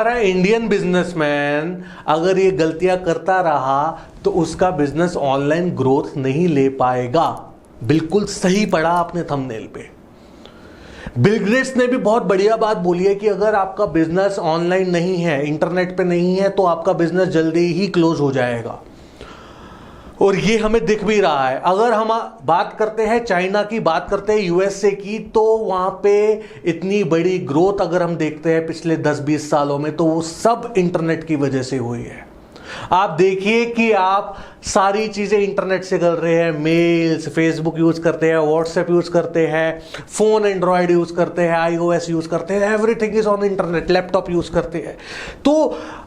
हमारा Indian businessman अगर ये गलतियां करता रहा तो उसका बिजनेस ऑनलाइन ग्रोथ नहीं ले पाएगा। बिल्कुल सही पढ़ा आपने थंबनेल पे। बिल गेट्स ने भी बहुत बढ़िया बात बोली है कि अगर आपका बिजनेस ऑनलाइन नहीं है, इंटरनेट पे नहीं है, तो आपका बिजनेस जल्दी ही क्लोज हो जाएगा। और ये हमें दिख भी रहा है। अगर हम बात करते हैं चाइना की, बात करते हैं यूएसए की, तो वहां पे इतनी बड़ी ग्रोथ अगर हम देखते हैं पिछले 10-20 सालों में, तो वो सब इंटरनेट की वजह से हुई है। आप देखिए कि आप सारी चीजें इंटरनेट से कर रहे हैं, मेल्स, फेसबुक यूज करते हैं, व्हाट्सएप यूज करते हैं, फोन एंड्रॉयड यूज करते हैं, iOS यूज करते हैं, everything is on internet, laptop use करते हैं। तो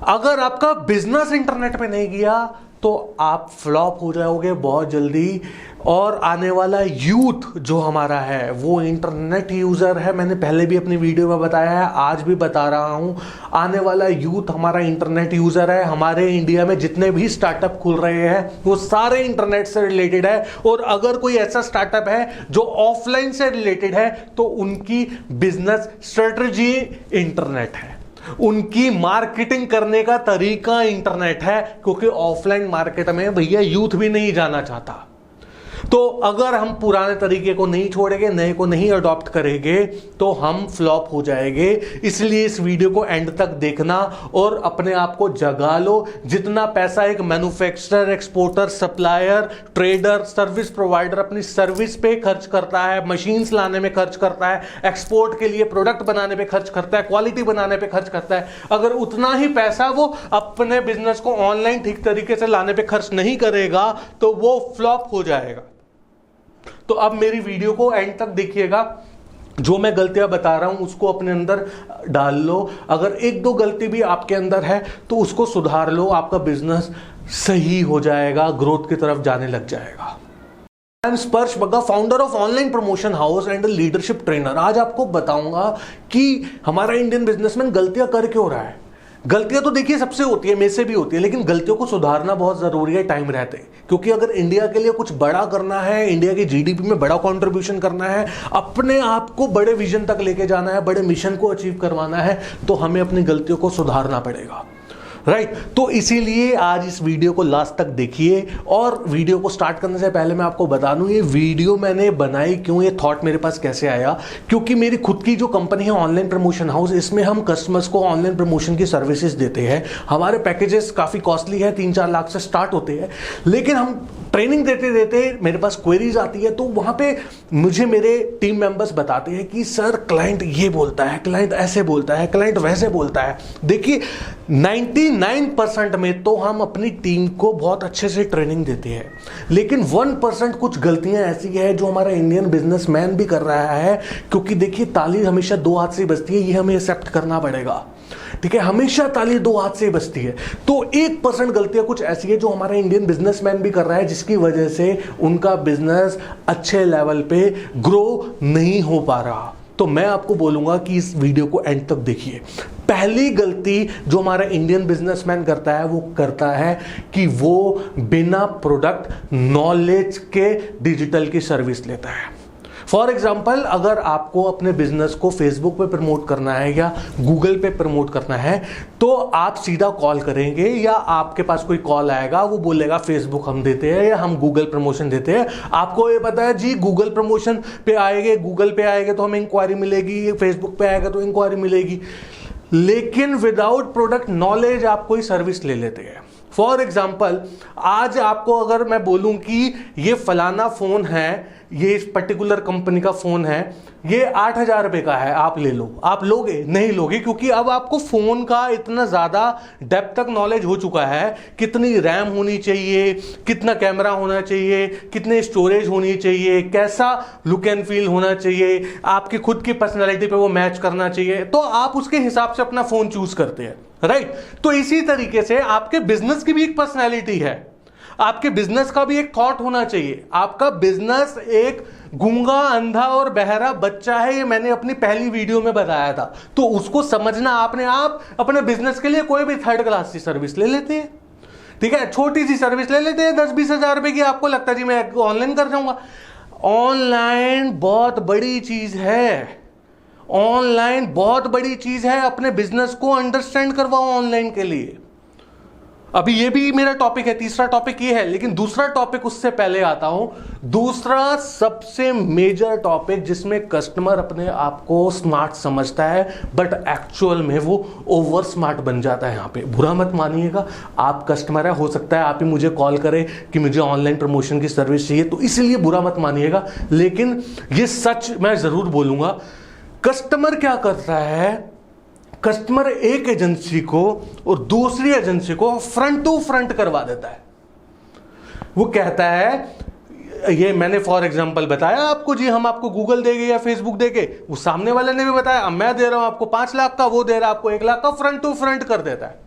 अगर आपका बिजनेस इंटरनेट पे नहीं गया तो आप फ्लॉप हो जाओगे बहुत जल्दी। और आने वाला यूथ जो हमारा है वो इंटरनेट यूजर है। मैंने पहले भी अपनी वीडियो में बताया है, आज भी बता रहा हूं, आने वाला यूथ हमारा इंटरनेट यूजर है। हमारे इंडिया में जितने भी स्टार्टअप खुल रहे हैं वो सारे इंटरनेट से रिलेटेड है। और अगर कोई ऐसा स्टार्टअप है जो ऑफलाइन से रिलेटेड है तो उनकी बिजनेस स्ट्रेटजी इंटरनेट है, उनकी मार्केटिंग करने का तरीका इंटरनेट है, क्योंकि ऑफलाइन मार्केट में भैया यूथ भी नहीं जाना चाहता। तो अगर हम पुराने तरीके को नहीं छोड़ेंगे, नए को नहीं अडॉप्ट करेंगे, तो हम फ्लॉप हो जाएंगे। इसलिए इस वीडियो को एंड तक देखना और अपने आप को जगा लो। जितना पैसा एक manufacturer, exporter, supplier, trader, service provider अपनी सर्विस पे खर्च करता है, मशीन्स लाने में खर्च करता है, एक्सपोर्ट के लिए प्रोडक्ट बनाने पे खर्च करता है, क्वालिटी बनाने पे खर्च करता है, अगर उतना ही पैसा वो अपने बिजनेस को ऑनलाइन ठीक तरीके से लाने पे खर्च नहीं करेगा तो वो फ्लॉप हो जाएगा। तो अब मेरी वीडियो को एंड तक देखिएगा। जो मैं गलतियां बता रहा हूं उसको अपने अंदर डाल लो। अगर एक दो गलती भी आपके अंदर है तो उसको सुधार लो, आपका बिजनेस सही हो जाएगा, ग्रोथ की तरफ जाने लग जाएगा। आई एम स्पर्श Bagga, founder of online promotion house and leadership trainer. आज आपको बताऊंगा कि हमारा इंडियन बिजनेसमैन गलतियां कर क्यों रहा है। गलतियां तो देखिए सबसे होती है, मेरे से भी होती है, लेकिन गलतियों को सुधारना बहुत जरूरी है टाइम रहते। क्योंकि अगर इंडिया के लिए कुछ बड़ा करना है, इंडिया की जीडीपी में बड़ा कंट्रीब्यूशन करना है, अपने आप को बड़े विजन तक लेके जाना है, बड़े मिशन को अचीव करवाना है, तो हमें अपनी गलतियों को सुधारना पड़ेगा। राइट तो इसीलिए आज इस वीडियो को लास्ट तक देखिए। और वीडियो को स्टार्ट करने से पहले मैं आपको बता दूं ये वीडियो मैंने बनाई क्यों, ये थॉट मेरे पास कैसे आया। क्योंकि मेरी खुद की जो कंपनी है ऑनलाइन प्रमोशन हाउस, इसमें हम कस्टमर्स को ऑनलाइन प्रमोशन की सर्विसेज देते हैं। हमारे पैकेजेस काफ़ी कॉस्टली है, 3-4 लाख से स्टार्ट होते हैं। लेकिन हम ट्रेनिंग देते देते मेरे पास क्वेरीज आती है, तो वहां पे मुझे मेरे टीम मेंबर्स बताते हैं कि सर क्लाइंट ये बोलता है, क्लाइंट ऐसे बोलता है, क्लाइंट वैसे बोलता है। देखिए 99% में तो हम अपनी टीम को बहुत अच्छे से ट्रेनिंग देते हैं, लेकिन 1% कुछ गलतियां ऐसी है जो हमारा इंडियन बिजनेसमैन भी कर रहा है। क्योंकि देखिए ताली हमेशा दो हाथ से बजती है, ये हमें एक्सेप्ट करना पड़ेगा। ठीक है, हमेशा ताली दो हाथ से बजती है। तो 1% गलतियां कुछ ऐसी है जो हमारा इंडियन बिजनेसमैन भी कर रहा है, जिसकी वजह से उनका बिजनेस अच्छे लेवल पे ग्रो नहीं हो पा रहा। तो मैं आपको बोलूंगा कि इस वीडियो को एंड तक देखिए। पहली गलती जो हमारा इंडियन बिजनेसमैन करता है वो करता है कि वो बिना प्रोडक्ट नॉलेज के डिजिटल की सर्विस लेता है। फॉर एग्जाम्पल, अगर आपको अपने बिजनेस को फेसबुक पे प्रमोट करना है या गूगल पे प्रमोट करना है, तो आप सीधा कॉल करेंगे या आपके पास कोई कॉल आएगा, वो बोलेगा फेसबुक हम देते हैं या हम गूगल प्रमोशन देते हैं। आपको ये पता है जी गूगल प्रमोशन पे आएंगे, गूगल पे आएंगे तो हमें इंक्वायरी मिलेगी, फेसबुक पे आएगा तो इंक्वायरी मिलेगी। लेकिन विदाउट प्रोडक्ट नॉलेज आप कोई सर्विस ले लेते हैं। फॉर एग्जाम्पल, आज आपको अगर मैं बोलूं कि ये फलाना फोन है, ये इस पर्टिकुलर कंपनी का फोन है, ये 8,000 रुपए का है, आप ले लो, आप लोगे? नहीं लोगे, क्योंकि अब आपको फोन का इतना ज्यादा डेप्थ तक नॉलेज हो चुका है। कितनी रैम होनी चाहिए, कितना कैमरा होना चाहिए, कितने स्टोरेज होनी चाहिए, कैसा लुक एंड फील होना चाहिए, आपकी खुद की पर्सनैलिटी पे वो मैच करना चाहिए, तो आप उसके हिसाब से अपना फोन चूज करते हैं। राइट तो इसी तरीके से आपके बिजनेस की भी एक पर्सनैलिटी है, आपके बिजनेस का भी एक थॉट होना चाहिए। आपका बिजनेस एक गूंगा, अंधा और बहरा बच्चा है, ये मैंने अपनी पहली वीडियो में बताया था। तो उसको समझना आपने, आप अपने बिजनेस के लिए कोई भी 3rd क्लास की सर्विस ले लेते हैं। ठीक है, छोटी सी सर्विस ले लेते हैं 10-20 हजार रुपए की। आपको लगता है जी मैं ऑनलाइन कर जाऊंगा। ऑनलाइन बहुत बड़ी चीज है। ऑनलाइन बहुत बड़ी चीज है, अपने बिजनेस को अंडरस्टैंड करवाओ ऑनलाइन के लिए। अभी ये भी मेरा टॉपिक है, तीसरा टॉपिक ये है, लेकिन दूसरा टॉपिक उससे पहले आता हूं। दूसरा सबसे मेजर टॉपिक जिसमें कस्टमर अपने आप को स्मार्ट समझता है बट एक्चुअल में वो ओवर स्मार्ट बन जाता है। यहां पे बुरा मत मानिएगा, आप कस्टमर है, हो सकता है आप ही मुझे कॉल करें कि मुझे ऑनलाइन प्रमोशन की सर्विस चाहिए, तो इसलिए बुरा मत मानिएगा, लेकिन ये सच मैं जरूर बोलूंगा। कस्टमर क्या करता है, कस्टमर एक एजेंसी को और दूसरी एजेंसी को फ्रंट टू फ्रंट करवा देता है। वो कहता है, ये मैंने फॉर एग्जांपल बताया आपको जी, हम आपको गूगल देंगे या फेसबुक देंगे, वो सामने वाले ने भी बताया, अब मैं दे रहा हूं आपको 5 लाख का, वो दे रहा है आपको 1 लाख का, फ्रंट टू फ्रंट कर देता है।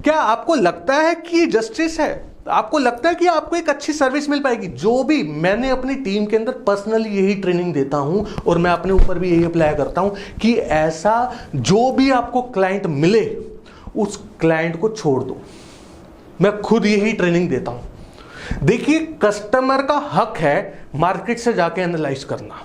क्या आपको लगता है कि जस्टिस है? आपको लगता है कि आपको एक अच्छी सर्विस मिल पाएगी? जो भी मैंने अपनी टीम के अंदर पर्सनली यही ट्रेनिंग देता हूं और मैं अपने ऊपर भी यही अप्लाई करता हूं कि ऐसा जो भी आपको क्लाइंट मिले उस क्लाइंट को छोड़ दो। मैं खुद यही ट्रेनिंग देता हूं। देखिए, कस्टमर का हक है मार्केट से जाके एनालाइज करना,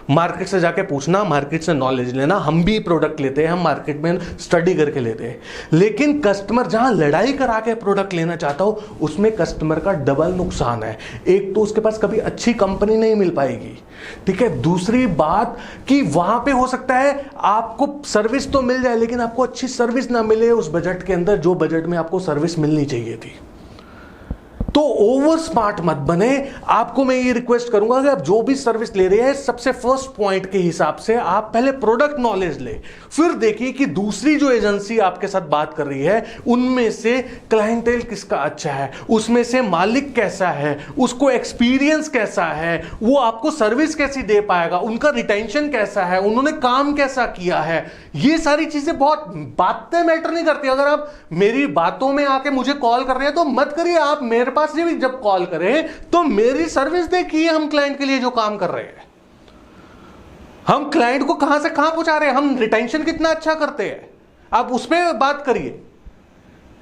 मार्केट से जाके पूछना, मार्केट से नॉलेज लेना। हम भी प्रोडक्ट लेते हैं, हम मार्केट में स्टडी करके लेते हैं, लेकिन कस्टमर जहां लड़ाई करा के प्रोडक्ट लेना चाहता हो उसमें कस्टमर का डबल नुकसान है। एक तो उसके पास कभी अच्छी कंपनी नहीं मिल पाएगी, ठीक है। दूसरी बात कि वहां पे हो सकता है आपको सर्विस तो मिल जाए लेकिन आपको अच्छी सर्विस ना मिले उस बजट के अंदर, जो बजट में आपको सर्विस मिलनी चाहिए थी। तो ओवर स्मार्ट मत बने। आपको मैं ये रिक्वेस्ट करूंगा कि आप जो भी सर्विस ले रहे हैं, सबसे फर्स्ट पॉइंट के हिसाब से आप पहले प्रोडक्ट नॉलेज ले, फिर देखिए कि दूसरी जो एजेंसी आपके साथ बात कर रही है उनमें से क्लाइंटेल किसका अच्छा है, उसमें से मालिक कैसा है, उसको एक्सपीरियंस कैसा है, वो आपको सर्विस कैसी दे पाएगा, उनका रिटेंशन कैसा है, उन्होंने काम कैसा किया है। ये सारी चीजें, बहुत बातें मैटर नहीं करती। अगर आप मेरी बातों में आके मुझे कॉल कर रहे हैं तो मत करिए, आप मेरे पास भी जब कॉल करें तो मेरी सर्विस देखिए। हम क्लाइंट के लिए जो काम कर रहे हैं, हम क्लाइंट को कहां से कहां पहुंचा रहे हैं, हम रिटेंशन कितना अच्छा करते हैं, आप उस पर बात करिए।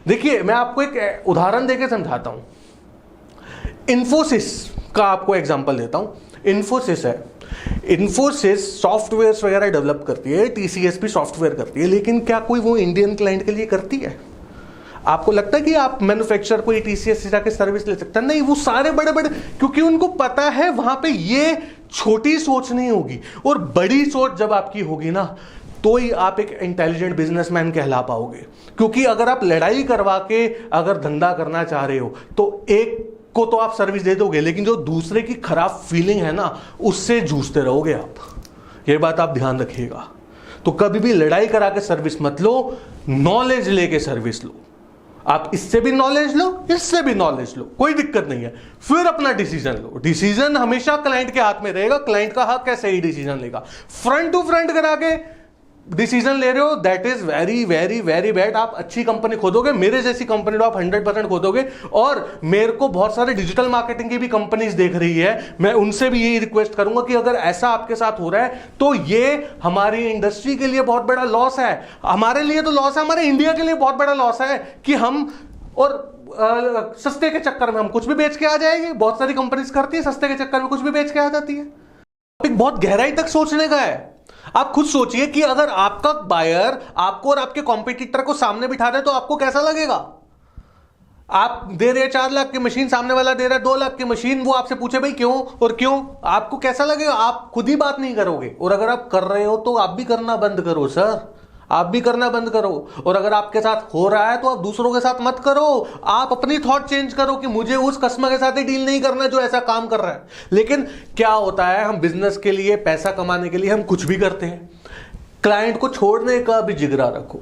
देखिए, मैं आपको एक उदाहरण देकर समझाता हूं। इन्फोसिस का आपको एग्जांपल देता हूं। इन्फोसिस है, इन्फोसिस सॉफ्टवेयर वगैरह डेवलप करती है, टीसीएस भी सॉफ्टवेयर करती है, लेकिन क्या कोई वो इंडियन क्लाइंट के लिए करती है? आपको लगता है कि आप मैन्युफैक्चरर को टीसीएस से जाके सर्विस ले सकते हैं? नहीं, वो सारे बड़े बड़े, क्योंकि उनको पता है वहां पे ये छोटी सोच नहीं होगी, और बड़ी सोच जब आपकी होगी ना तो ही आप एक इंटेलिजेंट बिजनेसमैन कहला पाओगे। क्योंकि अगर आप लड़ाई करवा के अगर धंधा करना चाह रहे हो तो एक को तो आप सर्विस दे दोगे, लेकिन जो दूसरे की खराब फीलिंग है ना उससे जूझते रहोगे आप। ये बात आप ध्यान रखिएगा। तो कभी भी लड़ाई करा के सर्विस मत लो, नॉलेज लेके सर्विस लो। आप इससे भी नॉलेज लो, इससे भी नॉलेज लो, कोई दिक्कत नहीं है, फिर अपना डिसीजन लो। डिसीजन हमेशा क्लाइंट के हाथ में रहेगा, क्लाइंट का हक है सही डिसीजन लेगा। फ्रंट टू फ्रंट करा के डिसीजन ले रहे हो, that is very very very bad. आप अच्छी कंपनी खोदोगे, मेरे जैसी कंपनी आप 100% खोदोगे। और मेरे को बहुत सारे डिजिटल मार्केटिंग की भी कंपनीज देख रही है, मैं उनसे भी यही रिक्वेस्ट करूंगा कि अगर ऐसा आपके साथ हो रहा है तो ये हमारी इंडस्ट्री के लिए बहुत बड़ा लॉस है। हमारे लिए तो लॉस है, हमारे इंडिया के लिए बहुत बड़ा लॉस है कि हम और सस्ते के चक्कर में हम कुछ भी बेच के आ जाएंगे। बहुत सारी कंपनीज करती है, सस्ते के चक्कर में कुछ भी बेच के आ जाती है। टॉपिक बहुत गहराई तक सोचने का है। आप खुद सोचिए कि अगर आपका बायर आपको और आपके कॉम्पिटिटर को सामने बिठा दे तो आपको कैसा लगेगा? आप दे रहे 4 लाख की मशीन, सामने वाला दे रहा है 2 लाख की मशीन, वो आपसे पूछे भाई क्यों और क्यों, आपको कैसा लगेगा? आप खुद ही बात नहीं करोगे। और अगर आप कर रहे हो तो आप भी करना बंद करो सर, आप भी करना बंद करो। और अगर आपके साथ हो रहा है तो आप दूसरों के साथ मत करो। आप अपनी थॉट चेंज करो कि मुझे उस कस्टमर के साथ ही डील नहीं करना जो ऐसा काम कर रहा है। लेकिन क्या होता है, हम बिजनेस के लिए, पैसा कमाने के लिए हम कुछ भी करते हैं। क्लाइंट को छोड़ने का भी जिगरा रखो।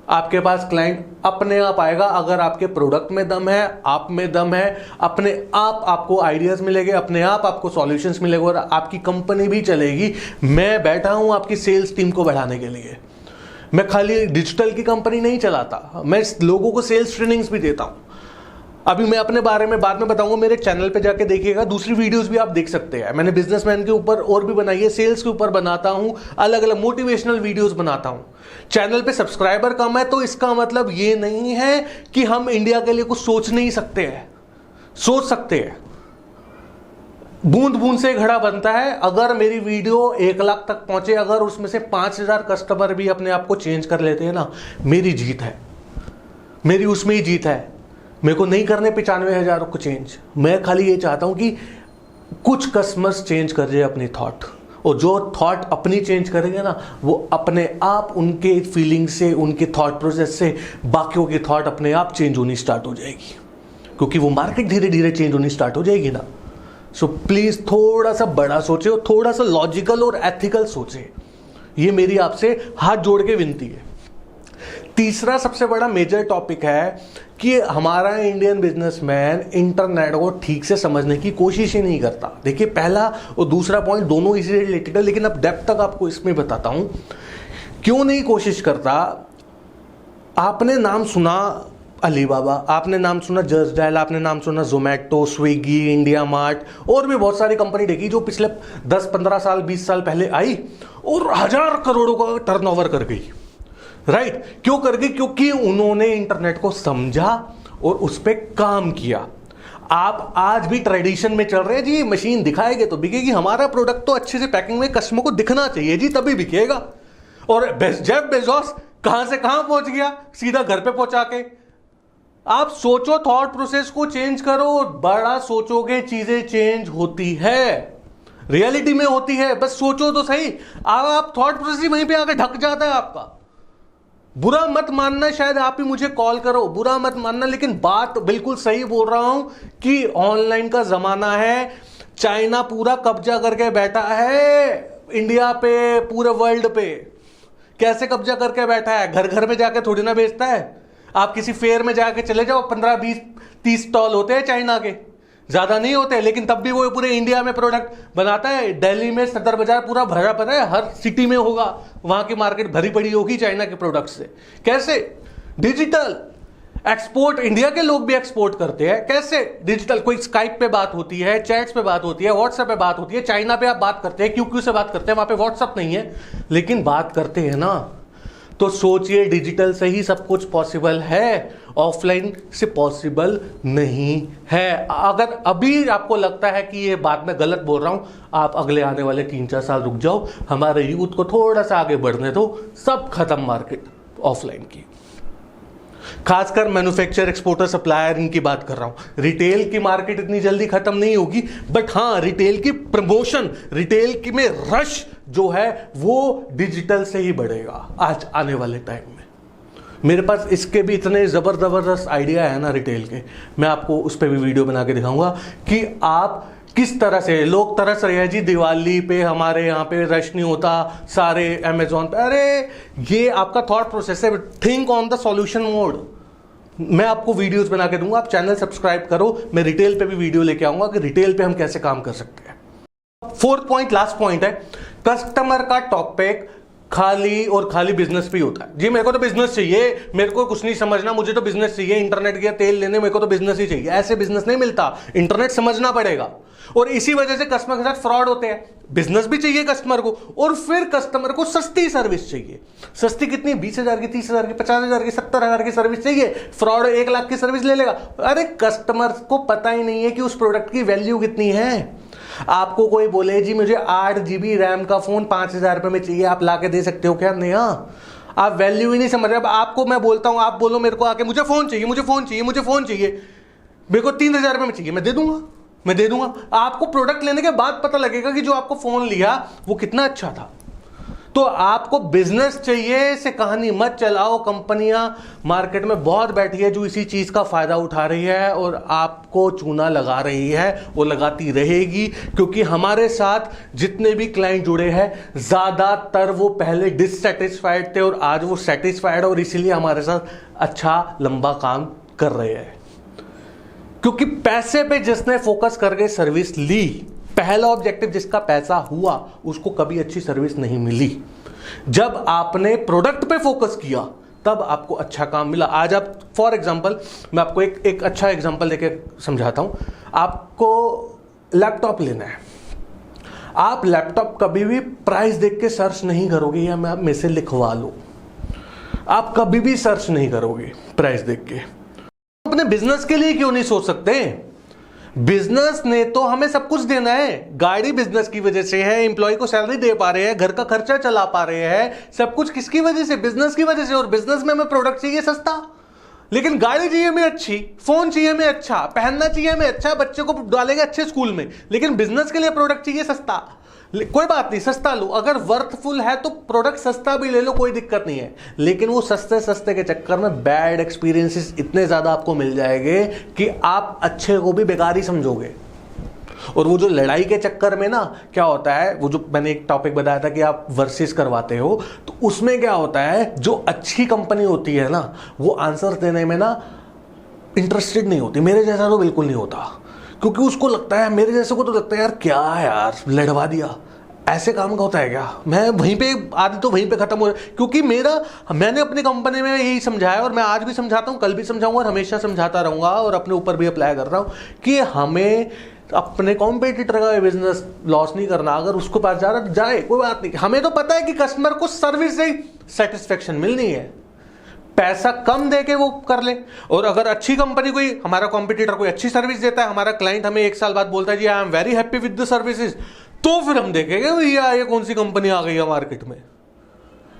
आपके पास क्लाइंट अपने आप आएगा अगर आपके प्रोडक्ट में दम है, आप में दम है, अपने आप आपको आइडियाज मिलेंगे, अपने आप आपको सॉल्यूशंस मिलेंगे और आपकी कंपनी भी चलेगी। मैं बैठा हूं आपकी सेल्स टीम को बढ़ाने के लिए। मैं खाली डिजिटल की कंपनी नहीं चलाता, मैं लोगों को सेल्स ट्रेनिंग्स भी देता हूं। अभी मैं अपने बारे में बाद में बताऊंगा, मेरे चैनल पे जाके देखिएगा, दूसरी वीडियोस भी आप देख सकते हैं। मैंने बिजनेसमैन के ऊपर और भी बनाई है, सेल्स के ऊपर बनाता हूं, अलग अलग मोटिवेशनल वीडियोस बनाता हूं। चैनल पे सब्सक्राइबर कम है तो इसका मतलब ये नहीं है कि हम इंडिया के लिए कुछ सोच नहीं सकते हैं, सोच सकते हैं। बूंद बूंद से घड़ा बनता है। अगर मेरी वीडियो 1 लाख तक पहुंचे, अगर उसमें से 5,000 कस्टमर भी अपने आप को चेंज कर लेते हैं ना, मेरी जीत है, मेरी उसमें ही जीत है। मेरे को नहीं करने 95,000 को चेंज, मैं खाली ये चाहता हूं कि कुछ कस्टमर्स चेंज कर जाए अपनी थॉट, और जो थॉट अपनी चेंज करेंगे ना, वो अपने आप उनके फीलिंग से, उनके थॉट प्रोसेस से बाकियों की थॉट अपने आप चेंज होनी स्टार्ट हो जाएगी, क्योंकि वो मार्केट धीरे धीरे चेंज होनी स्टार्ट हो जाएगी ना। सो प्लीज थोड़ा सा बड़ा सोचे और थोड़ा सा लॉजिकल और एथिकल सोचे, ये मेरी आपसे हाथ जोड़ के विनती है। तीसरा सबसे बड़ा मेजर टॉपिक है कि हमारा इंडियन बिजनेसमैन इंटरनेट को ठीक से समझने की कोशिश ही नहीं करता। देखिए, पहला और दूसरा पॉइंट दोनों इसी रिलेटेड है, लेकिन अब डेप्थ तक आपको इसमें बताता हूं क्यों नहीं कोशिश करता। आपने नाम सुना अलीबाबा, आपने नाम सुना जस्ट डायल, आपने नाम सुना जोमेटो, स्विगी, इंडिया मार्ट और भी बहुत सारी कंपनी देखी जो पिछले 10-15 साल 20 साल पहले आई और 1000 करोड़ों का टर्नओवर कर गई। राइट, क्यों कर गई? क्योंकि उन्होंने इंटरनेट को समझा और उस पर काम किया। आप आज भी ट्रेडिशन में चल रहे हैं जी, मशीन दिखाएंगे तो बिकेगी, हमारा प्रोडक्ट तो अच्छे से पैकिंग में कस्टमर को दिखना चाहिए जी, तभी बिकेगा। और जेफ बेजोस कहां से कहां पहुंच गया, सीधा घर पे पहुंचा के। आप सोचो, थॉट प्रोसेस को चेंज करो, बड़ा सोचोगे चीजें चेंज होती है, रियलिटी में होती है। बस सोचो तो सही, आप थॉट प्रोसेस ही वहीं पे आके ढक जाता है आपका। बुरा मत मानना, शायद आप ही मुझे कॉल करो, बुरा मत मानना, लेकिन बात बिल्कुल सही बोल रहा हूं कि ऑनलाइन का जमाना है। चाइना पूरा कब्जा करके बैठा है इंडिया पे, पूरे वर्ल्ड पे। कैसे कब्जा करके बैठा है? घर घर में जाके थोड़ी ना बेचता है। आप किसी फेयर में जाके चले जाओ, 15, 20, 30 स्टॉल होते हैं चाइना के, ज्यादा नहीं होते, लेकिन तब भी वो पूरे इंडिया में प्रोडक्ट बनाता है। दिल्ली में सदर बाजार पूरा भरा पड़ा है, हर सिटी में होगा, वहां की मार्केट भरी पड़ी होगी चाइना के प्रोडक्ट से। कैसे? डिजिटल एक्सपोर्ट, इंडिया के लोग भी एक्सपोर्ट करते हैं। कैसे? डिजिटल। कोई स्काइप पे बात होती है, चैट्स पे बात होती है, व्हाट्सएप पे बात होती है। चाइना पे आप बात करते हैं, क्यू से बात करते हैं, वहां पे व्हाट्सएप नहीं है, लेकिन बात करते हैं ना। तो सोचिए, डिजिटल से ही सब कुछ पॉसिबल है, ऑफलाइन से पॉसिबल नहीं है। अगर अभी आपको लगता है कि ये बात मैं गलत बोल रहा हूं, आप अगले आने वाले 3-4 साल रुक जाओ, हमारे यूथ को थोड़ा सा आगे बढ़ने दो, सब खत्म मार्केट ऑफलाइन की। खासकर मैन्युफैक्चर, एक्सपोर्टर, सप्लायर, इनकी बात कर रहा हूं। रिटेल की मार्केट इतनी जल्दी खत्म नहीं होगी, बट हां, रिटेल की प्रमोशन, रिटेल की में रश जो है वो डिजिटल से ही बढ़ेगा आज आने वाले टाइम में। मेरे पास इसके भी इतने जबरदस्त आइडिया है ना रिटेल के, मैं आपको उस पर भी वीडियो बना के दिखाऊंगा कि आप किस तरह से। लोग तरस रहे हैं जी, दिवाली पे हमारे यहाँ पे रश नहीं होता, सारे अमेजोन पे। अरे ये आपका थॉट प्रोसेस है, think on the solution mode. मैं आपको वीडियोस बना के दूंगा, आप चैनल सब्सक्राइब करो, मैं रिटेल पे भी वीडियो लेके आऊंगा कि रिटेल पे हम कैसे काम कर सकते हैं। 4th पॉइंट, लास्ट पॉइंट है, कस्टमर का टॉपिक खाली और खाली बिजनेस भी होता है। जी मेरे को तो बिजनेस चाहिए, मेरे को कुछ नहीं समझना, मुझे तो बिजनेस चाहिए, इंटरनेट गया तेल लेने, मेरे को तो बिजनेस ही चाहिए। ऐसे बिजनेस नहीं मिलता, इंटरनेट समझना पड़ेगा। और इसी वजह से कस्टमर के साथ फ्रॉड होते हैं। बिजनेस भी चाहिए कस्टमर को, और फिर कस्टमर को सस्ती सर्विस चाहिए। सस्ती कितनी? 20,000 की, 30,000 की, 50,000 की, 70,000 की सर्विस चाहिए। फ्रॉड 1 लाख की सर्विस ले लेगा। अरे कस्टमर को पता ही नहीं है कि उस प्रोडक्ट की वैल्यू कितनी है। आपको कोई बोले जी मुझे 8 GB रैम का फोन 5,000 रुपए में चाहिए, आप लाके दे सकते हो क्या? नहीं। आप वैल्यू ही नहीं समझ रहे। अब आपको मैं बोलता हूं, आप बोलो मेरे को आके मुझे फोन चाहिए, मुझे फोन चाहिए, मुझे फोन चाहिए, मेरे को 3,000 रुपए में चाहिए, मैं दे दूंगा, मैं दे दूंगा। आपको प्रोडक्ट लेने के बाद पता लगेगा कि जो आपको फोन लिया वो कितना अच्छा था। तो आपको बिजनेस चाहिए से कहानी मत चलाओ। कंपनियां मार्केट में बहुत बैठी है जो इसी चीज का फायदा उठा रही है और आपको चूना लगा रही है, वो लगाती रहेगी। क्योंकि हमारे साथ जितने भी क्लाइंट जुड़े हैं, ज्यादातर वो पहले डिससेटिस्फाइड थे और आज वो सेटिस्फाइड, और इसीलिए हमारे साथ अच्छा लंबा काम कर रहे हैं। क्योंकि पैसे पे जिसने फोकस करके सर्विस ली, पहला ऑब्जेक्टिव जिसका पैसा हुआ, उसको कभी अच्छी सर्विस नहीं मिली। जब आपने प्रोडक्ट पे फोकस किया तब आपको अच्छा काम मिला। आज आप फॉर एग्जांपल, मैं आपको एक अच्छा एग्जांपल देके समझाता हूं। आपको लैपटॉप लेना है, आप लैपटॉप कभी भी प्राइस देख के सर्च नहीं करोगे, या मैं आप में से लिखवा लो, आप कभी भी सर्च नहीं करोगे प्राइस देख के। अपने बिजनेस के लिए क्यों नहीं सोच सकते? बिजनेस ने तो हमें सब कुछ देना है, गाड़ी बिजनेस की वजह से है, एम्प्लॉय को सैलरी दे पा रहे हैं, घर का खर्चा चला पा रहे हैं, सब कुछ किसकी वजह से? बिजनेस की वजह से। और बिजनेस में हमें प्रोडक्ट चाहिए सस्ता, लेकिन गाड़ी चाहिए हमें अच्छी, फोन चाहिए हमें अच्छा, पहनना चाहिए हमें अच्छा, बच्चे को डालेंगे अच्छे स्कूल में, लेकिन बिजनेस के लिए प्रोडक्ट चाहिए सस्ता। कोई बात नहीं, सस्ता लो, अगर वर्थफुल है तो प्रोडक्ट सस्ता भी ले लो, कोई दिक्कत नहीं है। लेकिन वो सस्ते सस्ते के चक्कर में बैड एक्सपीरियंसेस इतने ज्यादा आपको मिल जाएंगे कि आप अच्छे को भी बेकार ही समझोगे। और वो जो लड़ाई के चक्कर में ना क्या होता है, वो जो मैंने एक टॉपिक बताया था कि आप वर्सेस करवाते हो, तो उसमें क्या होता है, जो अच्छी कंपनी होती है ना, वो आंसर देने में ना इंटरेस्टेड नहीं होती। मेरे जैसा तो बिल्कुल नहीं होता, क्योंकि उसको लगता है, मेरे जैसे को तो लगता है यार क्या है यार, लड़वा दिया, ऐसे काम का होता है क्या, मैं वहीं पे आदि तो वहीं पे खत्म हो। क्योंकि मैंने अपनी कंपनी में यही समझाया, और मैं आज भी समझाता हूँ, कल भी समझाऊंगा और हमेशा समझाता रहूंगा, और अपने ऊपर भी अप्लाई कर रहा हूँ कि हमें अपने कॉम्पिटिटर का बिजनेस लॉस नहीं करना। अगर उसको पास जा रहा है जाए, कोई बात नहीं, हमें तो पता है कि कस्टमर को सर्विस से सेटिस्फेक्शन मिलनी है, पैसा कम दे के वो कर ले। और अगर अच्छी कंपनी कोई, हमारा कॉम्पिटिटर कोई अच्छी सर्विस देता है, हमारा क्लाइंट हमें 1 साल बाद बोलता है जी I am very happy with the services, तो फिर हम देखेंगे भैया ये कौन सी कंपनी आ गई है मार्केट में।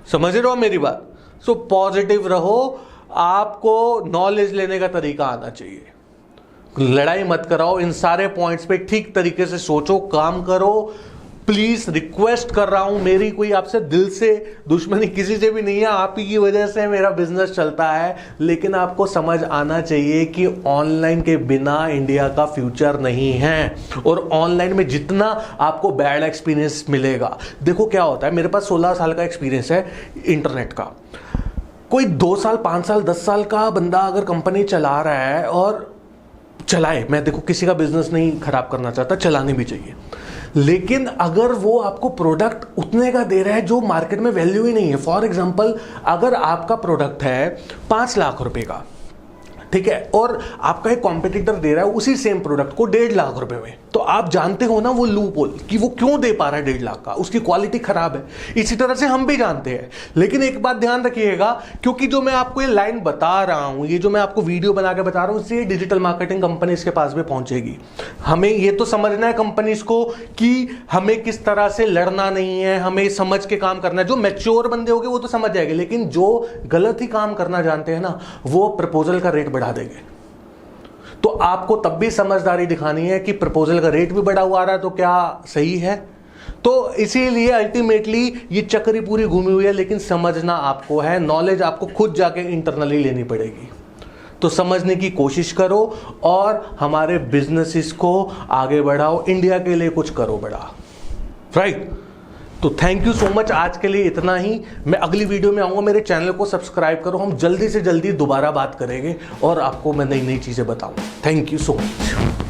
समझ रहे हो मेरी बात? सो पॉजिटिव रहो, आपको नॉलेज लेने का तरीका आना चाहिए, लड़ाई मत कराओ, इन सारे पॉइंट्स पे ठीक तरीके से सोचो, काम करो। प्लीज रिक्वेस्ट कर रहा हूं, मेरी कोई आपसे दिल से दुश्मनी किसी से भी नहीं है, आप ही की वजह से मेरा बिजनेस चलता है, लेकिन आपको समझ आना चाहिए कि ऑनलाइन के बिना इंडिया का फ्यूचर नहीं है। और ऑनलाइन में जितना आपको बैड एक्सपीरियंस मिलेगा, देखो क्या होता है, मेरे पास 16 साल का एक्सपीरियंस है इंटरनेट का। कोई 2 साल 5 साल 10 साल का बंदा अगर कंपनी चला रहा है, और चलाए, मैं देखो किसी का बिजनेस नहीं खराब करना चाहता, चलानी भी चाहिए, लेकिन अगर वो आपको प्रोडक्ट उतने का दे रहा है जो मार्केट में वैल्यू ही नहीं है। फॉर एग्जांपल, अगर आपका प्रोडक्ट है 5 लाख रुपए का, ठीक है, और आपका एक कॉम्पिटिटर दे रहा है उसी सेम प्रोडक्ट को 1.5 लाख रुपए में, तो आप जानते हो ना वो लूप होल कि वो क्यों दे पा रहा है 1.5 लाख का, उसकी क्वालिटी खराब है। इसी तरह से हम भी जानते हैं। लेकिन एक बात ध्यान रखिएगा, क्योंकि जो मैं आपको ये लाइन बता रहा हूं, ये जो मैं आपको वीडियो बना के बता रहा हूं, इससे डिजिटल मार्केटिंग कंपनीज के पास भी पहुंचेगी। हमें ये तो समझना है कंपनीज को कि हमें किस तरह से लड़ना नहीं है, हमें समझ के काम करना है। जो मैच्योर बंदे होंगे वो तो समझ जाएंगे, लेकिन जो गलत ही काम करना जानते हैं ना, वो प्रपोजल का रेट बढ़ा देंगे। तो आपको तब भी समझदारी दिखानी है कि प्रपोजल का रेट भी बढ़ा हुआ आ रहा है तो क्या सही है। तो इसीलिए अल्टीमेटली ये चक्री पूरी घूमी हुई है, लेकिन समझना आपको है, नॉलेज आपको खुद जाके इंटरनली लेनी पड़ेगी। तो समझने की कोशिश करो और हमारे बिजनेसेस को आगे बढ़ाओ, इंडिया के लिए कुछ करो बड़ा, राइट। तो थैंक यू सो मच, आज के लिए इतना ही। मैं अगली वीडियो में आऊँगा, मेरे चैनल को सब्सक्राइब करो, हम जल्दी से जल्दी दोबारा बात करेंगे और आपको मैं नई नई चीज़ें बताऊँ। Thank you so much.